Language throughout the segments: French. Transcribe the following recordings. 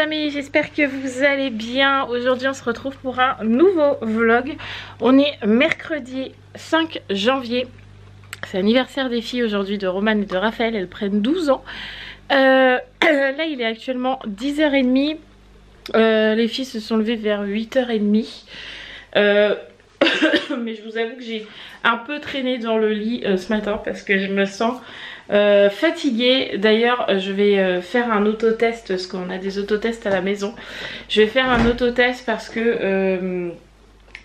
amis, j'espère que vous allez bien. Aujourd'hui on se retrouve pour un nouveau vlog. On est mercredi 5 janvier. C'est l'anniversaire des filles aujourd'hui de Romane et de Raphaël. Elles prennent 12 ans. Là il est actuellement 10h30. Les filles se sont levées vers 8h30. Mais je vous avoue que j'ai un peu traîné dans le lit ce matin parce que je me sens fatiguée. D'ailleurs je vais faire un autotest parce qu'on a des autotests à la maison. Je vais faire un autotest parce que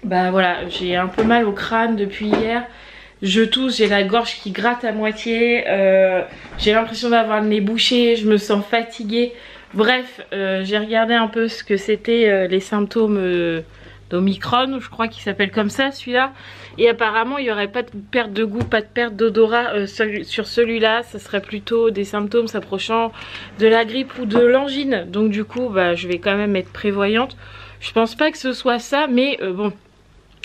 bah voilà, j'ai un peu mal au crâne depuis hier. Je tousse, j'ai la gorge qui gratte à moitié, j'ai l'impression d'avoir le nez bouché, je me sens fatiguée. Bref, j'ai regardé un peu ce que c'était les symptômes d'Omicron, je crois qu'il s'appelle comme ça celui-là. Et apparemment il n'y aurait pas de perte de goût, pas de perte d'odorat sur celui-là. Ça serait plutôt des symptômes s'approchant de la grippe ou de l'angine. Donc du coup bah, je vais quand même être prévoyante. Je pense pas que ce soit ça, mais bon,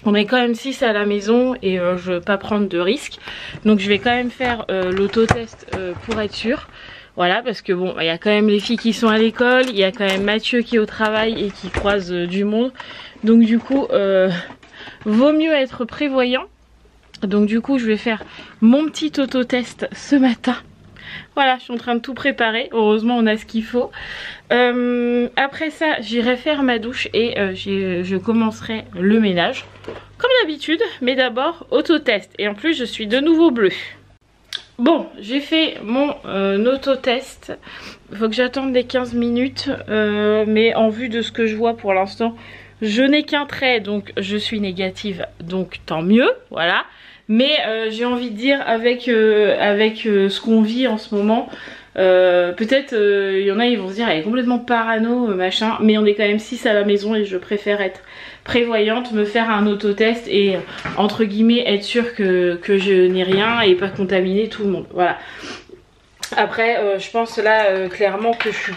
on est quand même 6 à la maison et je veux pas prendre de risques. Donc je vais quand même faire l'autotest pour être sûre. Voilà, parce que bon, il y a quand même les filles qui sont à l'école, il y a quand même Mathieu qui est au travail et qui croise du monde. Donc du coup, vaut mieux être prévoyant. Donc du coup, je vais faire mon petit autotest ce matin. Voilà, je suis en train de tout préparer. Heureusement, on a ce qu'il faut. Après ça, j'irai faire ma douche et je commencerai le ménage. Comme d'habitude, mais d'abord, autotest. Et en plus, je suis de nouveau bleue. Bon, j'ai fait mon autotest. Il faut que j'attende les 15 minutes. Mais en vue de ce que je vois pour l'instant, je n'ai qu'un trait, donc je suis négative. Donc tant mieux, voilà. Mais j'ai envie de dire avec ce qu'on vit en ce moment, peut-être il y en a ils vont se dire elle est complètement parano machin, mais on est quand même 6 à la maison et je préfère être prévoyante, me faire un autotest et entre guillemets être sûre que je n'ai rien et pas contaminer tout le monde. Voilà. Après je pense là clairement que je suis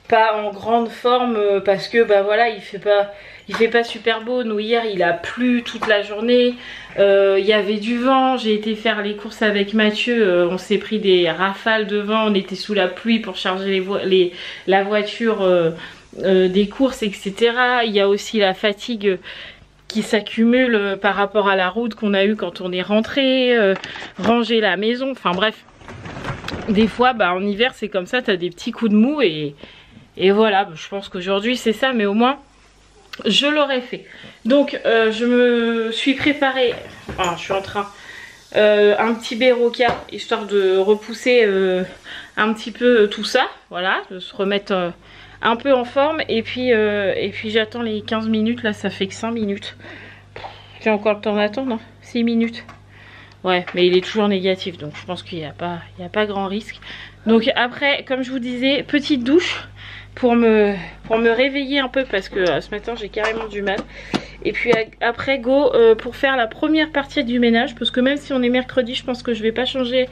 pas en grande forme parce que bah voilà, il fait pas super beau. Nous hier il a plu toute la journée, il y avait du vent, j'ai été faire les courses avec Mathieu, on s'est pris des rafales de vent, on était sous la pluie pour charger la voiture des courses, etc. Il y a aussi la fatigue qui s'accumule par rapport à la route qu'on a eue quand on est rentré, ranger la maison, enfin bref. Des fois bah en hiver c'est comme ça, t'as des petits coups de mou et voilà, je pense qu'aujourd'hui c'est ça, mais au moins je l'aurais fait. Donc je me suis préparée, enfin, je suis en train, un petit Berocca, histoire de repousser un petit peu tout ça, voilà, de se remettre un peu en forme. Et puis j'attends les 15 minutes, là ça fait que 5 minutes. J'ai encore le temps d'attendre, hein, 6 minutes. Ouais, mais il est toujours négatif, donc je pense qu'il n'y a pas grand risque. Donc après, comme je vous disais, petite douche pour me réveiller un peu parce que ce matin j'ai carrément du mal. Et puis après go pour faire la première partie du ménage, parce que même si on est mercredi, je pense que je vais pas changer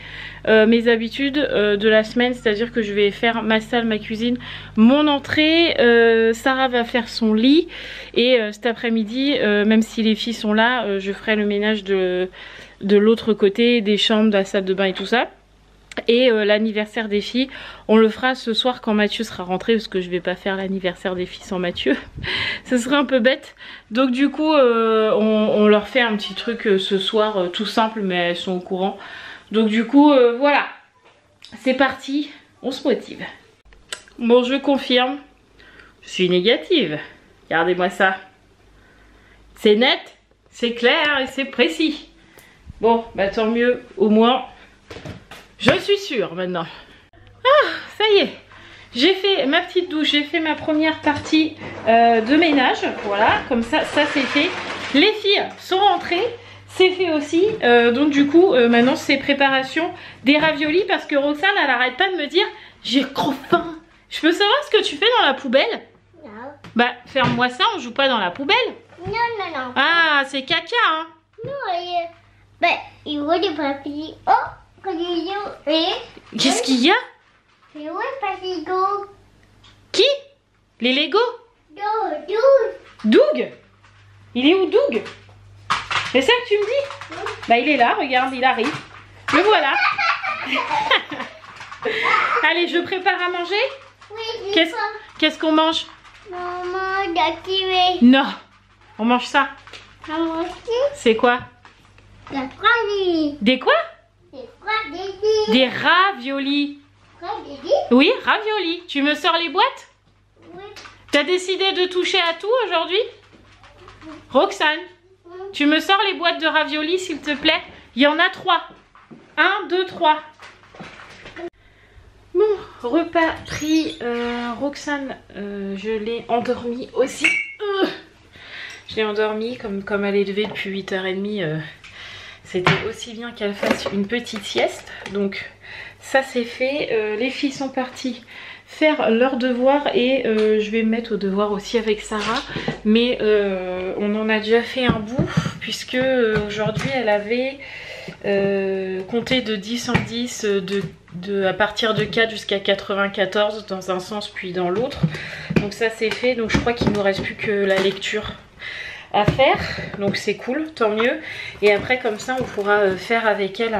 mes habitudes de la semaine, c'est à dire que je vais faire ma salle, ma cuisine, mon entrée, Sarah va faire son lit et cet après-midi même si les filles sont là, je ferai le ménage de l'autre côté, des chambres, de la salle de bain et tout ça. Et l'anniversaire des filles, on le fera ce soir quand Mathieu sera rentré, parce que je vais pas faire l'anniversaire des filles sans Mathieu. Ce serait un peu bête. Donc du coup on leur fait un petit truc ce soir tout simple, mais elles sont au courant. Donc du coup voilà, c'est parti, on se motive. Bon, je confirme, je suis négative. Regardez-moi ça. C'est net, c'est clair et c'est précis. Bon bah tant mieux, au moins je suis sûre maintenant. Ah, ça y est, j'ai fait ma petite douche, j'ai fait ma première partie de ménage. Voilà, comme ça, ça c'est fait. Les filles sont rentrées, c'est fait aussi. Donc du coup, maintenant c'est préparation des raviolis parce que Roxane, elle arrête pas de me dire j'ai trop faim. Je peux savoir ce que tu fais dans la poubelle? Non. Bah, ferme-moi ça, on joue pas dans la poubelle. Non, non, non. Ah, c'est caca, hein? Non, bah, il voit des papiers. Oh! Qu'est-ce qu'il y a? Qui? Les Lego? Doug? Il est où Doug? C'est ça que tu me dis? Bah il est là, regarde, il arrive. Le voilà. Allez, je prépare à manger. Oui, Qu'est-ce qu'on mange? Maman, d'activer. Non. On mange ça. Maman aussi. C'est quoi? La fraise. Des quoi? Des fraises. Des raviolis. Oui, raviolis. Tu me sors les boîtes? Oui. T'as décidé de toucher à tout aujourd'hui? Roxane, tu me sors les boîtes de raviolis s'il te plaît? Il y en a 3. 1, 2, 3. Bon, repas pris. Roxane, je l'ai endormie aussi. Je l'ai endormie comme elle est levée depuis 8h30. C'était aussi bien qu'elle fasse une petite sieste. Donc ça c'est fait. Les filles sont parties faire leurs devoirs et je vais me mettre au devoir aussi avec Sarah. Mais on en a déjà fait un bout puisque aujourd'hui elle avait compté de 10 en 10 à partir de 4 jusqu'à 94 dans un sens puis dans l'autre. Donc ça c'est fait. Donc je crois qu'il ne nous reste plus que la lecture à faire, donc c'est cool, tant mieux. Et après comme ça on pourra faire avec elle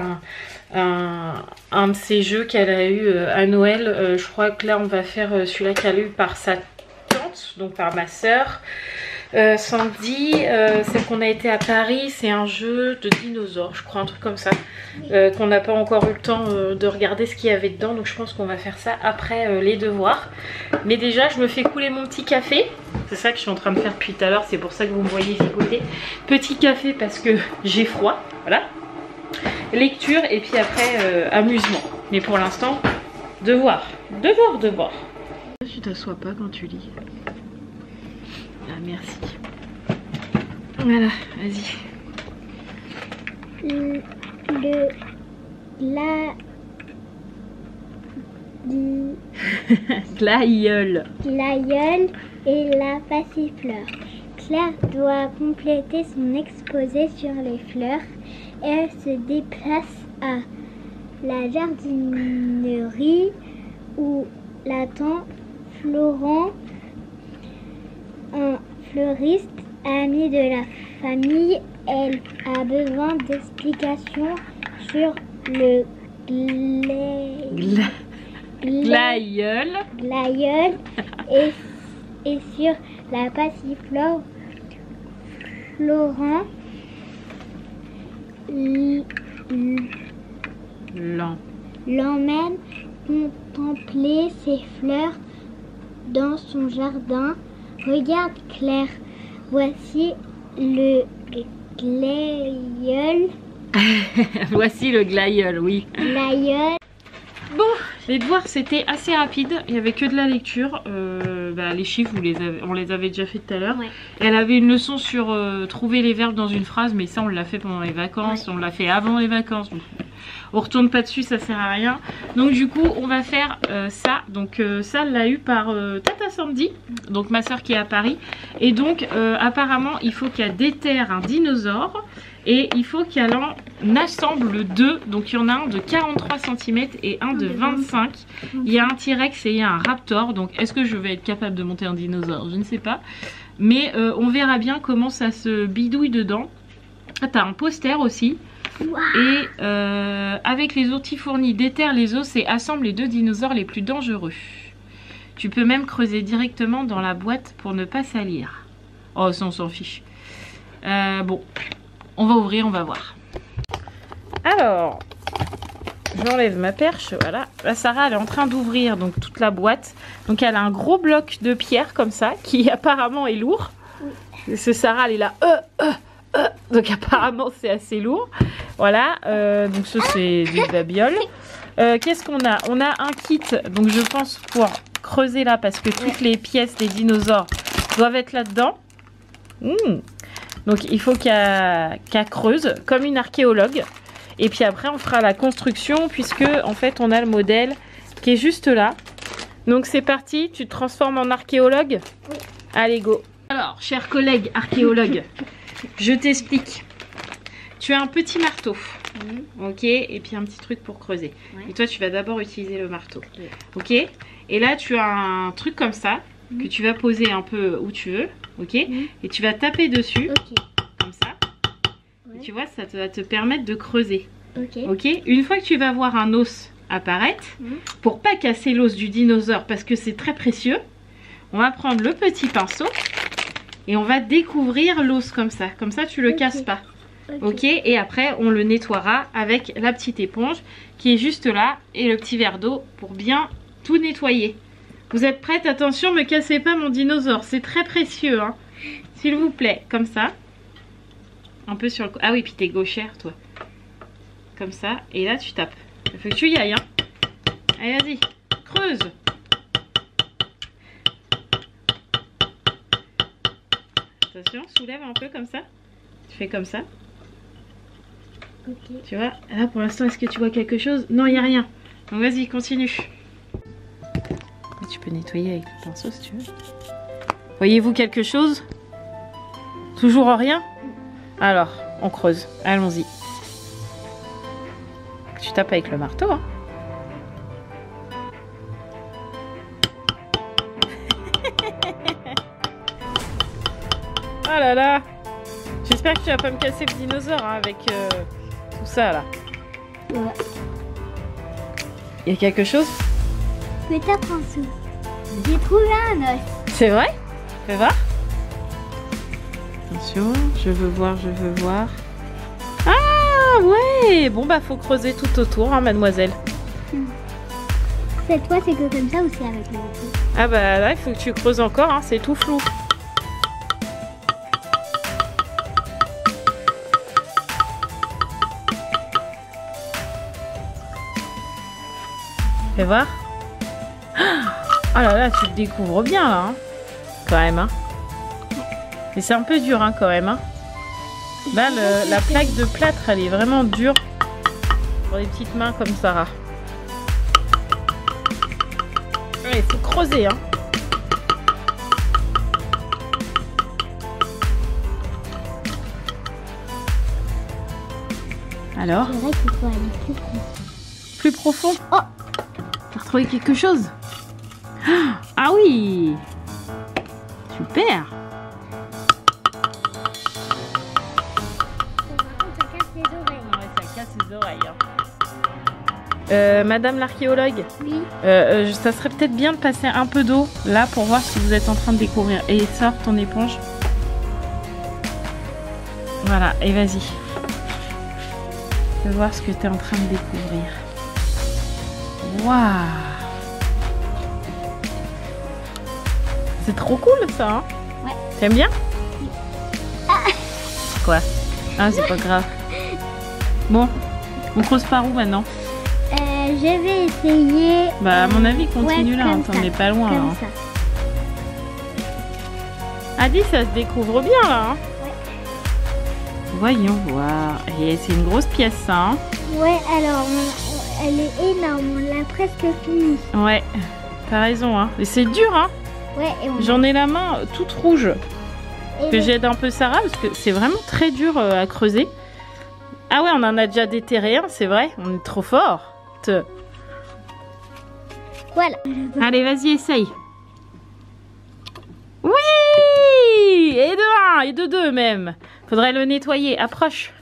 un de ces jeux qu'elle a eu à Noël. Je crois que là on va faire celui-là qu'elle a eu par sa tante, donc par ma soeur Sandy. Celle qu'on a été à Paris, c'est un jeu de dinosaures, je crois, un truc comme ça, qu'on n'a pas encore eu le temps de regarder ce qu'il y avait dedans. Donc je pense qu'on va faire ça après les devoirs. Mais déjà je me fais couler mon petit café. C'est ça que je suis en train de faire depuis tout à l'heure, c'est pour ça que vous me voyez gigoter. Petit café parce que j'ai froid, voilà. Lecture et puis après amusement. Mais pour l'instant, devoir. Tu t'assois pas quand tu lis. Ah merci. Voilà, vas-y. Glaïeul. Glaïeul et la passifleur. Claire doit compléter son exposé sur les fleurs et elle se déplace à la jardinerie où l'attend Florent, un fleuriste ami de la famille. Elle a besoin d'explications sur le glaïeul et sur la passiflore. Florent l'emmène contempler ses fleurs dans son jardin. Regarde Claire, voici le glaïeul. Voici le glaïeul, oui. Glaïeul. Bon, les devoirs c'était assez rapide, il n'y avait que de la lecture. Les chiffres on les avait déjà fait tout à l'heure. Ouais. Elle avait une leçon sur trouver les verbes dans une phrase, mais ça on l'a fait pendant les vacances, ouais. On l'a fait avant les vacances. Donc on retourne pas dessus, ça sert à rien. Donc du coup on va faire ça. Donc ça elle l'a eu par Tata Sandy, donc ma soeur qui est à Paris. Et donc apparemment il faut qu'elle déterre un dinosaure. Et il faut qu'elle en assemble 2. Donc il y en a un de 43 cm et un de 25. Il y a un T-Rex et il y a un Raptor. Donc est-ce que je vais être capable de monter un dinosaure? Je ne sais pas. Mais on verra bien comment ça se bidouille dedans. Ah, t'as un poster aussi. Wow. Et avec les outils fournis, déterre les os et assemble les 2 dinosaures les plus dangereux. Tu peux même creuser directement dans la boîte pour ne pas salir. Oh ça on s'en fiche. Bon. On va ouvrir, on va voir. Alors, j'enlève ma perche, voilà. Là, Sarah, elle est en train d'ouvrir donc toute la boîte. Donc, elle a un gros bloc de pierre comme ça, qui apparemment est lourd. Oui. Ce Sarah, elle est là. Donc, apparemment, c'est assez lourd. Voilà. Donc, ça, c'est des babioles. Qu'est-ce qu'on a? On a un kit, donc je pense pour creuser là, parce que toutes les pièces des dinosaures doivent être là-dedans. Donc il faut qu'elle creuse comme une archéologue. Et puis après on fera la construction puisque en fait on a le modèle qui est juste là. Donc c'est parti, tu te transformes en archéologue? Oui. Allez go. Alors chers collègues archéologues, je t'explique. Tu as un petit marteau. Ok, et puis un petit truc pour creuser. Ouais. Et toi tu vas d'abord utiliser le marteau. Ouais. Ok. Et là tu as un truc comme ça que tu vas poser un peu où tu veux. Ok, et tu vas taper dessus, comme ça. Ouais. Et tu vois, ça va te permettre de creuser. Ok, une fois que tu vas voir un os apparaître, pour pas casser l'os du dinosaure, parce que c'est très précieux, on va prendre le petit pinceau et on va découvrir l'os comme ça. Comme ça, tu le casses pas. Ok, et après on le nettoiera avec la petite éponge qui est juste là et le petit verre d'eau pour bien tout nettoyer. Vous êtes prêtes? Attention, me cassez pas mon dinosaure, c'est très précieux, hein. S'il vous plaît, comme ça. Un peu sur le... Ah oui, puis t'es gauchère toi. Comme ça, et là tu tapes. Il faut que tu y ailles, hein. Allez, vas-y, creuse. Attention, soulève un peu comme ça. Tu fais comme ça. Ok. Tu vois, là pour l'instant, est-ce que tu vois quelque chose? Non, il n'y a rien. Donc vas-y, continue. Tu peux nettoyer avec le pinceau si tu veux. Voyez-vous quelque chose? Toujours rien? Alors, on creuse. Allons-y. Tu tapes avec le marteau, hein. Oh là là! J'espère que tu vas pas me casser le dinosaure hein, avec tout ça là. Ouais. Il y a quelque chose? Peut-être un sou. J'ai trouvé un os. C'est vrai? Fais voir. Attention, je veux voir, je veux voir. Ah ouais! Bon bah faut creuser tout autour, hein, mademoiselle. Cette fois c'est que comme ça ou c'est avec le marteau? Ah bah là il faut que tu creuses encore, hein, c'est tout flou. Fais voir. Oh là là, tu te découvres bien là, hein. Quand même. Hein. Mais c'est un peu dur hein, quand même. Hein. Là, la plaque de plâtre, elle est vraiment dure pour les petites mains comme Sarah. Il faut creuser. Hein. Alors? C'est vrai qu'il faut aller plus profond. Plus profond? Oh! T'as retrouvé quelque chose? Ah oui! Super! Ça casse les oreilles. Ouais, ça casse les oreilles. Madame l'archéologue, Oui. ça serait peut-être bien de passer un peu d'eau là pour voir ce que vous êtes en train de découvrir. Et sors ton éponge. Voilà, et vas-y. Fais voir ce que tu es en train de découvrir. Waouh! C'est trop cool ça, hein? Ouais. T'aimes bien? Quoi? Ah, c'est pas grave. Bon, on creuse par où maintenant? Je vais essayer. Bah, à mon avis, continue là, hein, comme t'en ça, es pas loin. Comme Hein. ça. Adi, ça se découvre bien là. Hein. Ouais. Voyons voir. Et c'est une grosse pièce ça. Hein. Ouais, alors elle est énorme, on l'a presque finie. Ouais, t'as raison. Hein. Et c'est dur. Hein. Ouais, et on J'en ai la main toute rouge. et Que le- j'aide un peu Sarah parce que c'est vraiment très dur à creuser. Ah ouais, on en a déjà déterré un, c'est vrai. On est trop fort. Voilà. Allez, vas-y, essaye. Oui! Et de 1, et de 2 même. Faudrait le nettoyer. Approche.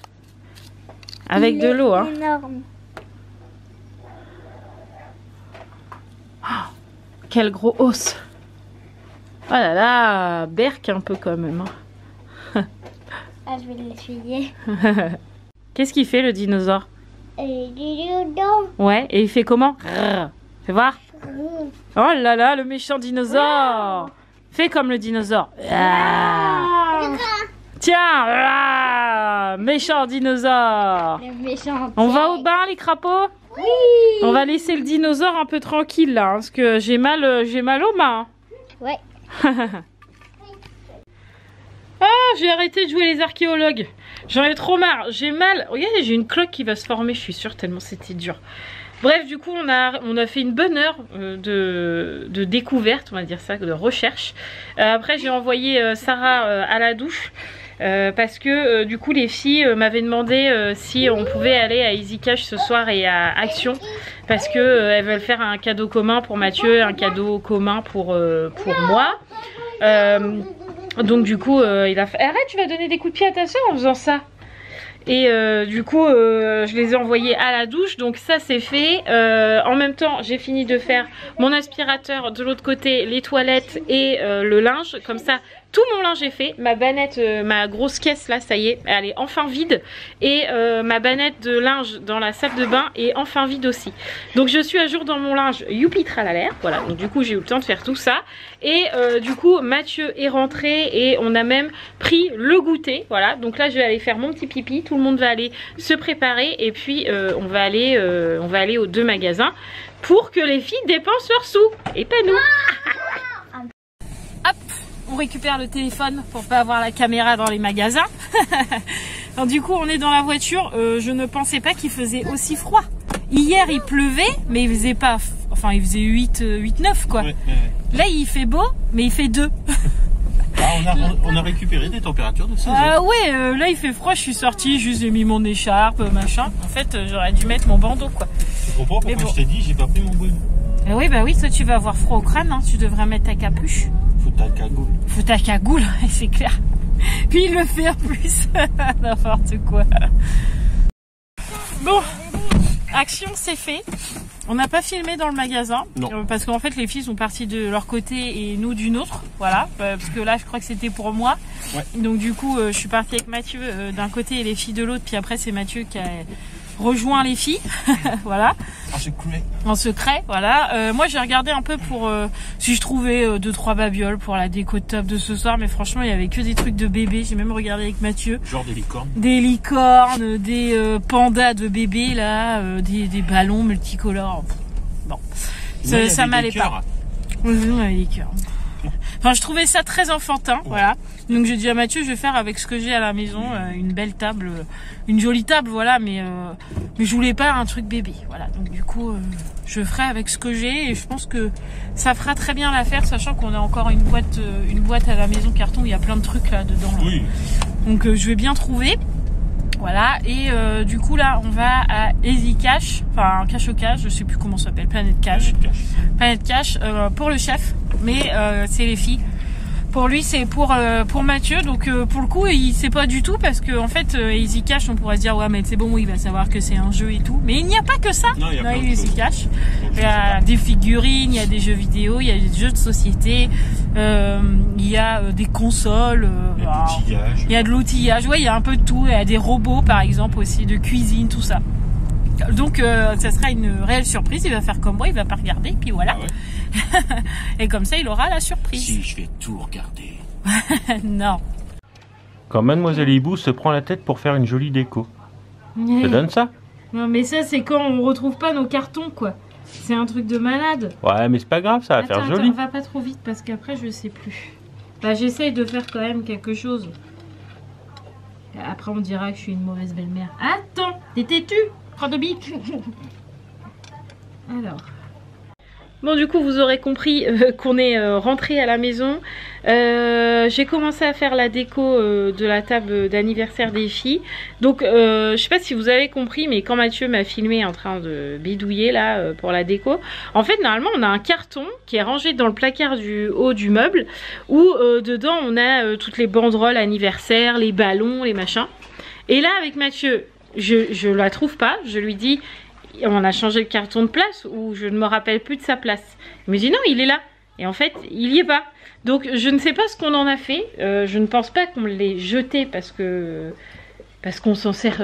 Avec Il de est l'eau, hein. énorme. Quel gros os. Oh là là, berk un peu quand même. Hein. Ah, je vais l'essuyer. Qu'est-ce qu'il fait le dinosaure? Et dedans. Ouais, et il fait comment? Grrr. Fais voir. Oh là là, le méchant dinosaure. Fais comme le dinosaure. Ah. Tiens, ah, méchant dinosaure. Le méchant. On va au bain les crapauds? Oui. On va laisser le dinosaure un peu tranquille là, hein, parce que j'ai mal aux mains. Ouais. Ah, j'ai arrêté de jouer les archéologues. J'en ai trop marre. J'ai mal. Regardez, j'ai une cloque qui va se former, je suis sûre, tellement c'était dur. Bref, du coup, on a fait une bonne heure de découverte, on va dire ça, de recherche. Après, j'ai envoyé Sarah à la douche. Parce que du coup les filles m'avaient demandé si on pouvait aller à Easy Cash ce soir et à Action parce que elles veulent faire un cadeau commun pour Mathieu, un cadeau commun pour moi. Donc du coup il a fait arrête, tu vas donner des coups de pied à ta soeur en faisant ça. Et du coup je les ai envoyés à la douche, donc ça c'est fait. En même temps j'ai fini de faire mon aspirateur de l'autre côté, les toilettes et le linge. Comme ça tout mon linge est fait. Ma bannette, ma grosse caisse là, ça y est, elle est enfin vide. Et ma bannette de linge dans la salle de bain est enfin vide aussi. Donc je suis à jour dans mon linge, youpi tralala. Voilà, donc du coup j'ai eu le temps de faire tout ça. Et du coup Mathieu est rentré et on a même pris le goûter. Voilà, donc là je vais aller faire mon petit pipi. Tout le monde va aller se préparer et puis on va aller aux 2 magasins pour que les filles dépensent leurs sous et pas nous. Hop, on récupère le téléphone pour pas avoir la caméra dans les magasins. Alors, du coup on est dans la voiture. Je ne pensais pas qu'il faisait aussi froid. Hier il pleuvait mais il faisait pas, enfin il faisait 8-9 quoi. Ouais. Là il fait beau mais il fait 2. Ah, on a récupéré des températures de saison. Ouais, là il fait froid, je suis sortie, juste j'ai mis mon écharpe, machin. En fait, j'aurais dû mettre mon bandeau quoi. Je comprends pourquoi bon. Je t'ai dit, j'ai pas pris mon bonnet. Oui, bah oui, toi tu vas avoir froid au crâne, hein. Tu devrais mettre ta capuche. Faut ta cagoule. Faut ta cagoule, c'est clair. Puis il le fait en plus. N'importe quoi. Bon, action c'est fait. On n'a pas filmé dans le magasin parce qu'en fait les filles sont parties de leur côté et nous d'une autre, voilà, parce que là je crois que c'était pour moi. Ouais. Donc du coup je suis partie avec Mathieu d'un côté et les filles de l'autre, puis après c'est Mathieu qui a rejoint les filles. Voilà. En secret. En secret, voilà. Moi j'ai regardé un peu pour si je trouvais 2-3 babioles pour la déco de top de ce soir, mais franchement il y avait que des trucs de bébé. J'ai même regardé avec Mathieu. Genre des licornes. Des licornes, des pandas de bébé là, des ballons multicolores. Bon, ça m'allait pas. Oui, on avait des cœurs. Enfin, je trouvais ça très enfantin, voilà. Donc j'ai dit à Mathieu, je vais faire avec ce que j'ai à la maison, une belle table, une jolie table, voilà, mais je voulais pas un truc bébé, voilà. Donc du coup, je ferai avec ce que j'ai et je pense que ça fera très bien l'affaire, sachant qu'on a encore une boîte à la maison carton où il y a plein de trucs là dedans. Là. Oui. Donc je vais bien trouver. Voilà, et du coup là on va à Easy Cash, enfin Cash au Cash, je sais plus comment ça s'appelle, Planète Cash. Planète Cash pour le chef, mais c'est les filles. Pour lui c'est pour Mathieu, donc pour le coup il sait pas du tout parce que en fait Easy Cash on pourrait se dire ouais mais c'est bon, oui, il va savoir que c'est un jeu et tout, mais il n'y a pas que ça dans Easy Cash. Il y a des figurines, il y a des jeux vidéo, il y a des jeux de société, il y a des consoles, il y a de l'outillage, ouais, il y a un peu de tout, il y a des robots par exemple aussi, de cuisine, tout ça. Donc ça sera une réelle surprise, il va faire comme moi, il va pas regarder, puis voilà. Ah ouais. Et comme ça il aura la surprise. Si je vais tout regarder. Non. Quand Mademoiselle Hibou se prend la tête pour faire une jolie déco. Ça donne ça? Non mais ça c'est quand on retrouve pas nos cartons quoi. C'est un truc de malade. Ouais mais c'est pas grave, ça va faire joli. Attends, va pas trop vite parce qu'après je sais plus. Bah j'essaye de faire quand même quelque chose. Après on dira que je suis une mauvaise belle-mère. Attends, t'es têtu? Prends de bic. Alors. Bon du coup vous aurez compris qu'on est rentré à la maison. J'ai commencé à faire la déco de la table d'anniversaire des filles. Donc je sais pas si vous avez compris, mais quand Mathieu m'a filmé en train de bidouiller là pour la déco, en fait normalement on a un carton qui est rangé dans le placard du haut du meuble où dedans on a toutes les banderoles anniversaire, les ballons, les machins. Et là avec Mathieu, je la trouve pas, je lui dis on a changé le carton de place ou je ne me rappelle plus de sa place. Il me dit non, il est là. Et en fait, il y est pas. Donc je ne sais pas ce qu'on en a fait. Je ne pense pas qu'on l'ait jeté parce qu'on s'en sert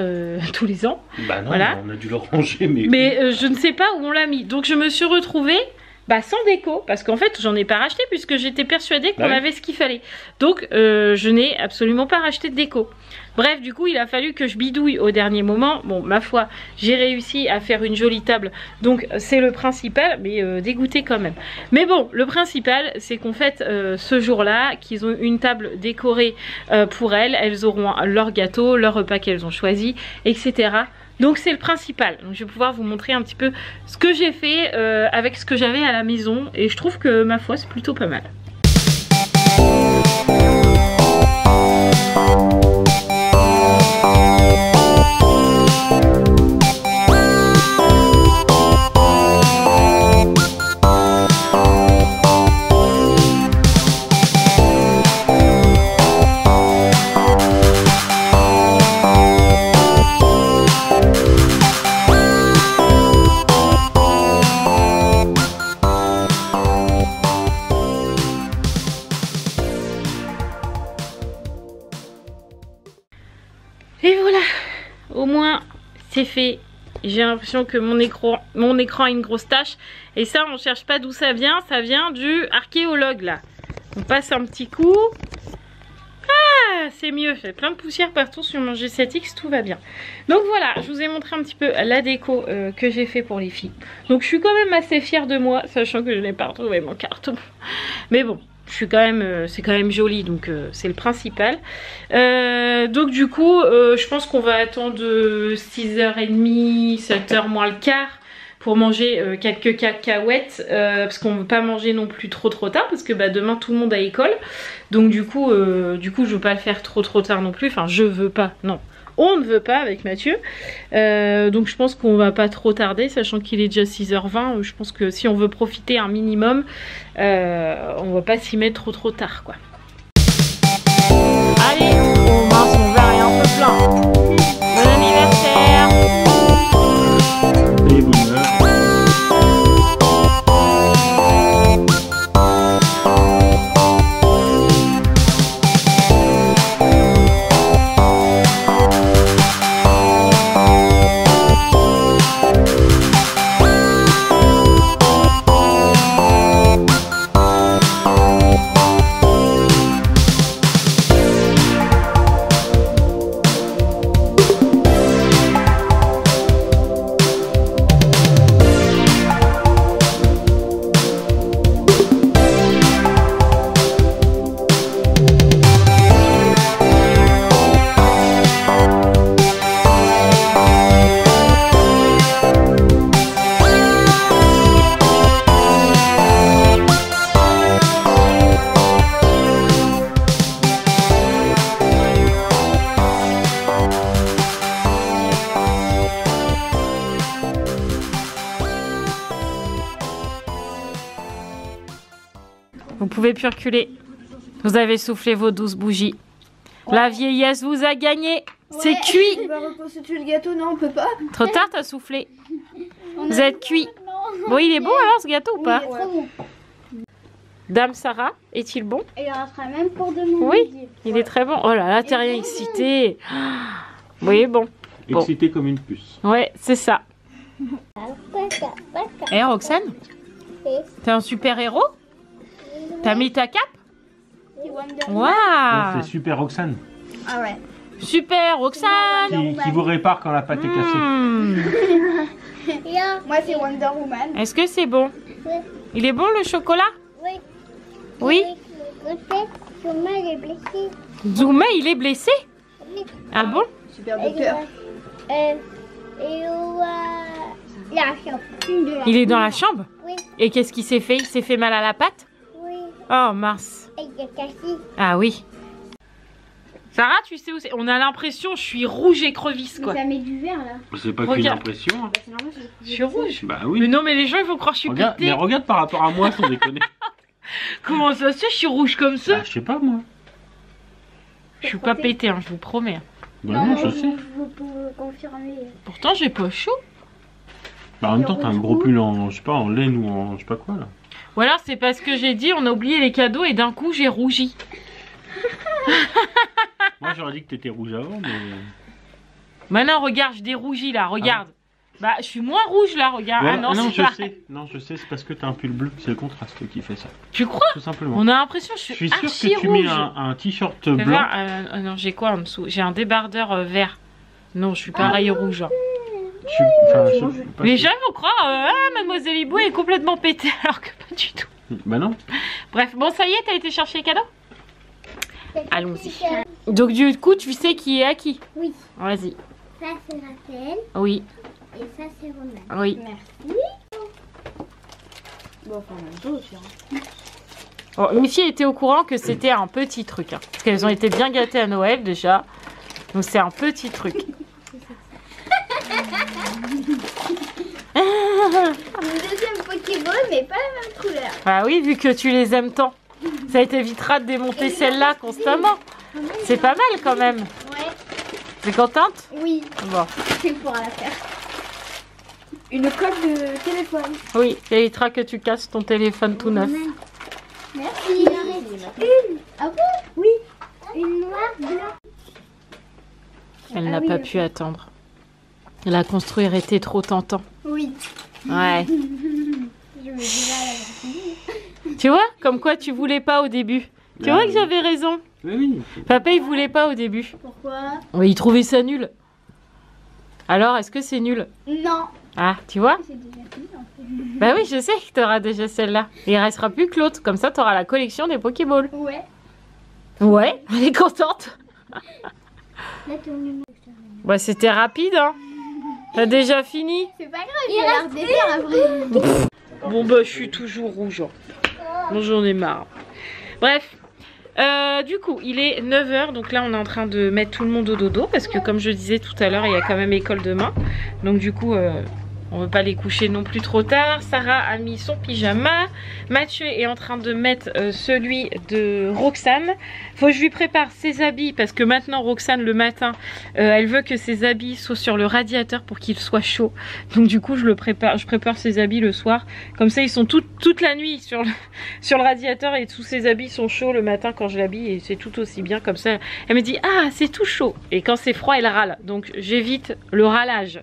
tous les ans. Bah non, voilà. On a dû le ranger. Mais je ne sais pas où on l'a mis. Donc je me suis retrouvée sans déco. Parce qu'en fait, j'en ai pas racheté puisque j'étais persuadée qu'on avait ce qu'il fallait. Donc je n'ai absolument pas racheté de déco. Bref, du coup, il a fallu que je bidouille au dernier moment. Bon, ma foi, j'ai réussi à faire une jolie table. Donc, c'est le principal, mais dégoûté quand même. Mais bon, le principal, c'est qu'en fait, ce jour-là, qu'ils ont une table décorée pour elles. Elles auront leur gâteau, leur repas qu'elles ont choisi, etc. Donc, c'est le principal. Donc, je vais pouvoir vous montrer un petit peu ce que j'ai fait avec ce que j'avais à la maison. Et je trouve que, ma foi, c'est plutôt pas mal. Et voilà, au moins c'est fait. J'ai l'impression que mon écran a une grosse tache. Et ça, on cherche pas d'où ça vient du archéologue là. On passe un petit coup. Ah, c'est mieux, fait plein de poussière partout sur mon G7X, tout va bien. Donc voilà, je vous ai montré un petit peu la déco que j'ai fait pour les filles. Donc je suis quand même assez fière de moi, sachant que je n'ai pas retrouvé mon carton. Mais bon, je suis quand même, c'est quand même joli, donc c'est le principal. Donc du coup, je pense qu'on va attendre 6h30, 7h moins le quart pour manger quelques cacahuètes, parce qu'on ne veut pas manger non plus trop tard, parce que bah, demain tout le monde a école. Donc du coup je veux pas le faire trop tard non plus, enfin je veux pas, non. On ne veut pas avec Mathieu, donc je pense qu'on va pas trop tarder, sachant qu'il est déjà 6h20. Je pense que si on veut profiter un minimum, on va pas s'y mettre trop tard quoi. Allez, on va son verre est un peu plein. Bon anniversaire. Et bonheur. Vous pouvez plus reculer. Vous avez soufflé vos 12 bougies. Ouais. La vieillesse vous a gagné. Ouais. C'est cuit. On va reconstituer le gâteau, non, on peut pas. Trop tard, t'as soufflé. Vous êtes cuit. Bon, il est bon alors ce gâteau ou pas? Il est très bon. Dame Sarah, est-il bon? Il en restera même pour demain. Oui, il est très bon. Oh là là, t'es rien excité. Oui, bon. Excité comme une puce. Ouais, c'est ça. Et Roxane? T'es un super héros? T'as mis ta cape? Waouh! C'est super Roxane. Ah ouais. Super Roxane! Qui vous répare quand la pâte est cassée. Moi c'est Wonder Woman. Est-ce que c'est bon? Oui. Il est bon le chocolat? Oui. Oui? Zouma, il est blessé. Zouma, il est blessé? Oui. Ah bon? Super docteur. La chambre. Il est dans la chambre? Oui. Et qu'est-ce qu'il s'est fait? Il s'est fait mal à la patte? Oui. Oh mince. Et il est cassé. Ah oui. Sarah, tu sais où c'est? On a l'impression, je suis rouge écrevisse quoi. Mais ça met du vert là. C'est pas qu'une impression. Hein. Je suis rouge. Bah oui. Mais non, mais les gens ils vont croire que je suis regarde, pétée. mais regarde par rapport à moi, sans déconner. Comment ça se fait? Je suis rouge comme ça? Bah, je sais pas moi. Je suis pas pétée, hein, je vous promets. Bah non, je sais. Vous pouvez confirmer. Pourtant, j'ai pas chaud. Bah en même temps, t'as un gros pull en, je sais pas, en laine ou en, je sais pas quoi là. Ou alors c'est parce que j'ai dit, on a oublié les cadeaux et d'un coup j'ai rougi. Moi j'aurais dit que t'étais rouge avant, mais... Maintenant, regarde, je dérougis là, regarde. Ah. Bah, je suis moins rouge là, regarde. Ouais, ah non, non je sais. Non, je sais, c'est parce que t'as un pull bleu. C'est le contraste qui fait ça. Tu crois? Tout simplement. On a l'impression que je suis sûr archi que tu rouge. mets un t-shirt blanc. Non, j'ai quoi en dessous? J'ai un débardeur vert. Non, je suis pareil rouge. Hein. Les gens vont croire, ah, Mademoiselle Hibou est complètement pétée, alors que pas du tout. Bah non. Bref, bon, ça y est, t'as été chercher les cadeaux? Allons-y. Donc, du coup, tu sais qui est à qui? Oui. Vas-y. Ça, c'est Raphaël. Oui. Et ça, c'est Romain. Oui. Merci. Bon, enfin, même chose, hein. Bon, mes filles étaient au courant que c'était un petit truc. Hein, parce qu'elles ont été bien gâtées à Noël déjà. Donc, c'est un petit truc. Une deuxième Pokéball, mais pas la même couleur. Ah oui, vu que tu les aimes tant. Ça t'évitera de démonter celle-là constamment. C'est pas mal quand même. Ouais. T'es contente? Oui. Bon. Tu pourras la faire. Une coque de téléphone. Oui, ça évitera que tu casses ton téléphone tout neuf. Merci. Une. Ah bon? Oui. Une noire blanche. Elle n'a Oui, pas ok. pu attendre. La construire était trop tentant. Oui. Ouais. Je me dis là, elle a fini. Tu vois, comme quoi tu voulais pas au début. Tu vois que j'avais raison. Oui. Papa, il voulait pas au début. Pourquoi? Oui, il trouvait ça nul. Alors, est-ce que c'est nul? Non. Ah, tu vois? C'est déjà fini en fait. Bah oui, je sais que t'auras déjà celle-là. Il restera plus que l'autre. Comme ça, t'auras la collection des Pokéballs. Ouais. Ouais, elle est contente. Là, tourne-moi. Bah, c'était rapide, hein. T'as déjà fini? C'est pas grave, il va la redéfaire après. Bon, bah, je suis toujours rouge. Bon, j'en ai marre. Bref. Du coup, il est 9h, donc là on est en train de mettre tout le monde au dodo parce que comme je disais tout à l'heure, il y a quand même école demain. Donc du coup, on veut pas les coucher non plus trop tard. Sarah a mis son pyjama. Mathieu est en train de mettre celui de Roxane. Faut que je lui prépare ses habits parce que maintenant Roxane le matin, elle veut que ses habits soient sur le radiateur pour qu'il soit chaud. Donc du coup, je prépare ses habits le soir. Comme ça, ils sont toute la nuit sur le radiateur et tous ses habits sont chauds le matin quand je l'habille et c'est tout aussi bien comme ça. Elle me dit ah c'est tout chaud et quand c'est froid elle râle. Donc j'évite le râlage.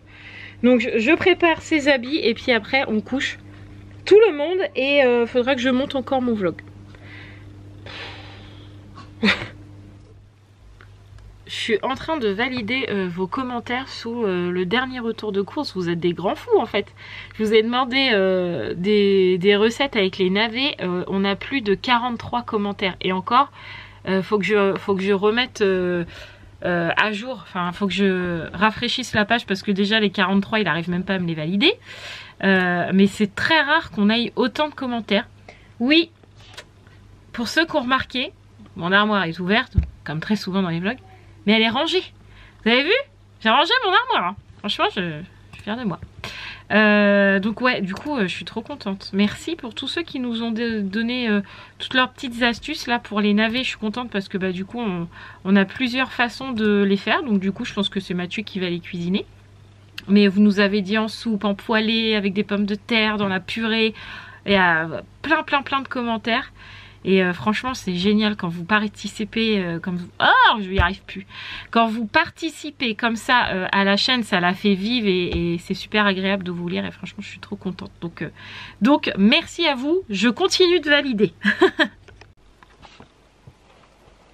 Donc je prépare ses habits et puis après on couche tout le monde et faudra que je monte encore mon vlog. Je suis en train de valider vos commentaires sous le dernier retour de course. Vous êtes des grands fous en fait. Je vous ai demandé des recettes avec les navets. On a plus de 43 commentaires. Et encore, faut que je remette à jour. Enfin, faut que je rafraîchisse la page parce que déjà les 43, il arrive même pas à me les valider. Mais c'est très rare qu'on aille autant de commentaires. Oui, pour ceux qui ont remarqué, mon armoire est ouverte, comme très souvent dans les vlogs. Mais elle est rangée. Vous avez vu? J'ai rangé mon armoire. Hein. Franchement, je suis fière de moi. Donc ouais, du coup, je suis trop contente. Merci pour tous ceux qui nous ont donné toutes leurs petites astuces là pour les navets. Je suis contente parce que bah du coup, on a plusieurs façons de les faire. Donc du coup, je pense que c'est Mathieu qui va les cuisiner. Mais vous nous avez dit en soupe, en poêlée, avec des pommes de terre, dans la purée. Il y a plein de commentaires. Et franchement c'est génial quand vous participez comme vous... Oh je n'y arrive plus. Quand vous participez comme ça à la chaîne, ça la fait vivre et c'est super agréable de vous lire et franchement je suis trop contente. Donc merci à vous, je continue de valider.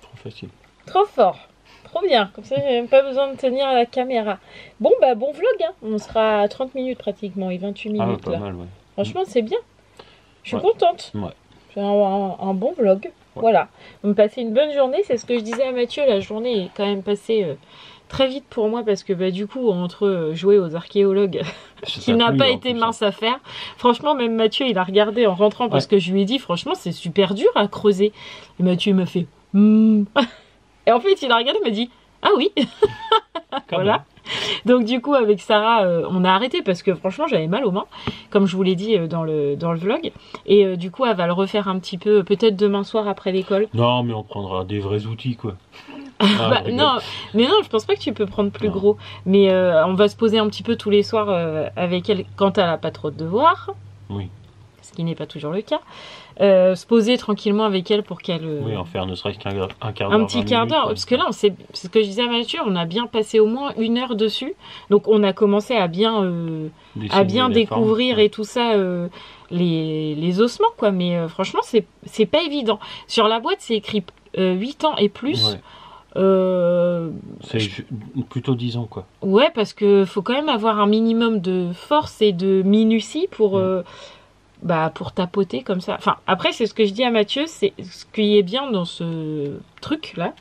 Trop facile. Trop fort, trop bien, comme ça j'ai même pas besoin de tenir à la caméra. Bon bah bon vlog hein. On sera à 30 minutes pratiquement et 28 minutes Ah ouais, pas là. mal ouais. Franchement c'est bien, je suis Ouais. contente. Ouais. Un bon vlog. Ouais. Voilà. On me passer une bonne journée. C'est ce que je disais à Mathieu. La journée est quand même passée très vite pour moi parce que bah, du coup, entre jouer aux archéologues, qui n'a pas été mince à faire, franchement, même Mathieu, il a regardé en rentrant parce que je lui ai dit, franchement, c'est super dur à creuser. Et Mathieu m'a fait Et en fait, il a regardé et m'a dit ah oui. Voilà. Donc du coup avec Sarah on a arrêté parce que franchement j'avais mal aux mains comme je vous l'ai dit dans le vlog et du coup elle va le refaire un petit peu peut-être demain soir après l'école. Non mais on prendra des vrais outils quoi. Bah, non mais non je pense pas que tu peux prendre plus gros mais on va se poser un petit peu tous les soirs avec elle quand elle a pas trop de devoirs. Oui. Ce qui n'est pas toujours le cas. Se poser tranquillement avec elle pour qu'elle... Oui, en faire ne serait-ce qu'un quart d'heure. Un petit quart d'heure. Parce que là, c'est ce que je disais à Mathieu, on a bien passé au moins 1 heure dessus. Donc on a commencé à bien découvrir formes, et tout ça, les ossements, quoi. Mais franchement, c'est pas évident. Sur la boîte, c'est écrit 8 ans et plus. Ouais. C'est plutôt 10 ans, quoi. Ouais, parce que faut quand même avoir un minimum de force et de minutie pour... pour tapoter comme ça. Enfin, après, c'est ce que je dis à Mathieu, c'est ce qui est bien dans ce truc-là.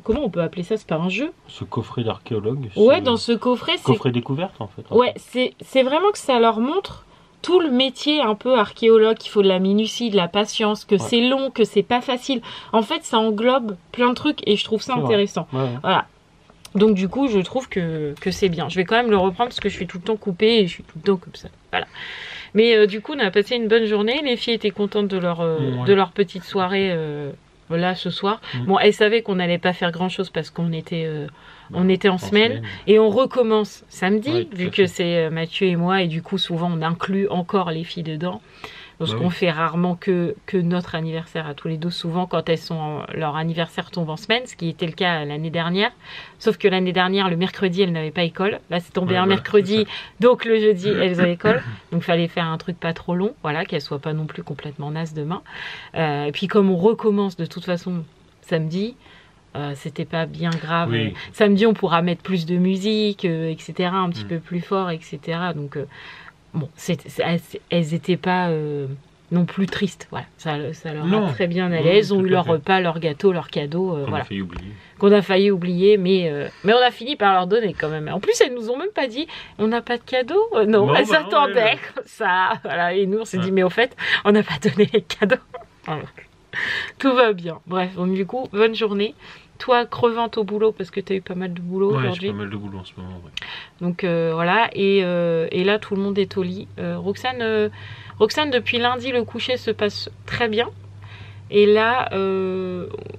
Comment on peut appeler ça? C'est pas un jeu. Ce coffret d'archéologue. Ouais, dans ce coffret, c'est... Coffret découverte, en fait. Ouais, c'est vraiment que ça leur montre tout le métier un peu archéologue, qu'il faut de la minutie, de la patience, que c'est long, que c'est pas facile. En fait, ça englobe plein de trucs et je trouve ça intéressant. Ouais. Voilà. Donc du coup, je trouve que c'est bien. Je vais quand même le reprendre parce que je suis tout le temps coupée et je suis tout le temps comme ça. Voilà. Mais du coup, on a passé une bonne journée. Les filles étaient contentes de leur petite soirée là ce soir. Bon, elles savaient qu'on n'allait pas faire grand-chose parce qu'on était en semaine. Et on recommence samedi, vu que c'est Mathieu et moi. Et du coup, souvent, on inclut encore les filles dedans. Parce Bah qu'on oui. fait rarement que notre anniversaire à tous les deux. Souvent, quand leur anniversaire tombe en semaine, ce qui était le cas l'année dernière. Sauf que l'année dernière, le mercredi, elles n'avaient pas école. Là, c'est tombé Ouais, un voilà, mercredi, donc le jeudi, elles ont école. Donc, il fallait faire un truc pas trop long, voilà, qu'elles soient pas non plus complètement nazes demain. Et puis, comme on recommence de toute façon samedi, c'était pas bien grave. Oui. Samedi, on pourra mettre plus de musique, etc., un petit peu plus fort, etc. Donc, bon, elles étaient pas non plus tristes. Voilà, ça leur Non. a très bien allé. Oui, Elles ont tout eu à leur fait. repas, leur gâteau, leur cadeau, On voilà, a failli oublier. qu'on a failli oublier, mais on a fini par leur donner quand même. En plus, elles nous ont même pas dit, on n'a pas de cadeau. Non, Non, elles bah non, s'attendaient ouais. comme ça. Voilà, et nous, on s'est Ouais. dit, mais au fait, on n'a pas donné les cadeaux. Voilà. Tout va bien. Bref, donc du coup, bonne journée. Toi, crevante au boulot parce que tu as eu pas mal de boulot Ouais, j'ai aujourd'hui. pas mal de boulot en ce moment. Ouais. Donc voilà, et là tout le monde est au lit. Roxane, depuis lundi, le coucher se passe très bien. Et là,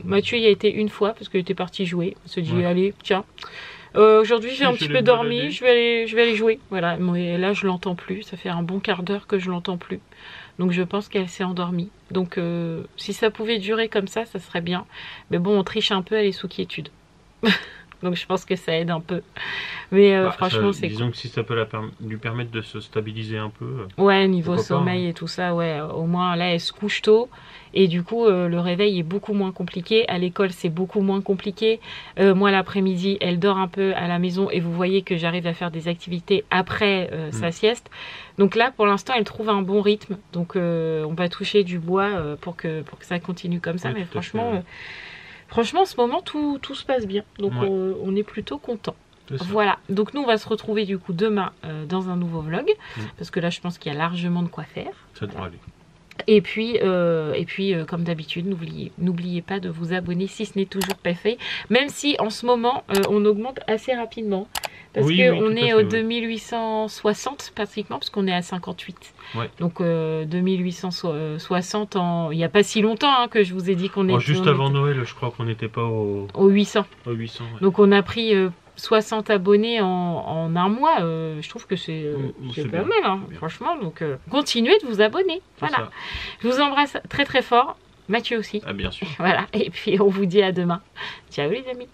Mathieu y a été une fois parce qu'il était parti jouer. Il se dit, Ouais. allez, tiens, aujourd'hui j'ai un Je petit vais peu me dormi, balader. je vais aller jouer. Voilà, et là je l'entends plus, ça fait un bon quart d'heure que je l'entends plus. Donc je pense qu'elle s'est endormie. Donc si ça pouvait durer comme ça serait bien. Mais bon, on triche un peu, elle est sous quiétude. Donc je pense que ça aide un peu. Mais franchement, c'est cool. Disons que si ça peut lui permettre de se stabiliser un peu. Ouais, niveau Pourquoi pas, sommeil hein. et tout ça, ouais, au moins là elle se couche tôt et du coup le réveil est beaucoup moins compliqué. À l'école c'est beaucoup moins compliqué. Moi l'après-midi elle dort un peu à la maison et vous voyez que j'arrive à faire des activités après sa sieste. Donc là pour l'instant elle trouve un bon rythme. Donc on va toucher du bois pour que ça continue comme ça. Ouais, Mais tout à fait, franchement, ouais. franchement en ce moment tout se passe bien. Donc Ouais. on est plutôt content. C'est ça. Voilà, donc nous on va se retrouver du coup demain dans un nouveau vlog, Mm. parce que là je pense qu'il y a largement de quoi faire. Ça devrait aller. Et puis comme d'habitude, n'oubliez pas de vous abonner si ce n'est toujours pas fait, même si en ce moment on augmente assez rapidement. Parce Oui, qu'on oui, tout à est fait, au oui. 2860 pratiquement, parce qu'on est à 58. Ouais. Donc 2860 il n'y a pas si longtemps hein, que je vous ai dit qu'on Oh, était juste avant Noël, je crois qu'on n'était pas au 800. 800. Ouais. Donc on a pris 60 abonnés en un mois. Je trouve que c'est c'est pas bien, mal, hein, c'est bien. franchement. Donc continuez de vous abonner. C'est Voilà. ça. Je vous embrasse très très fort. Mathieu aussi. Ah, bien sûr. Voilà. Et puis on vous dit à demain. Ciao les amis.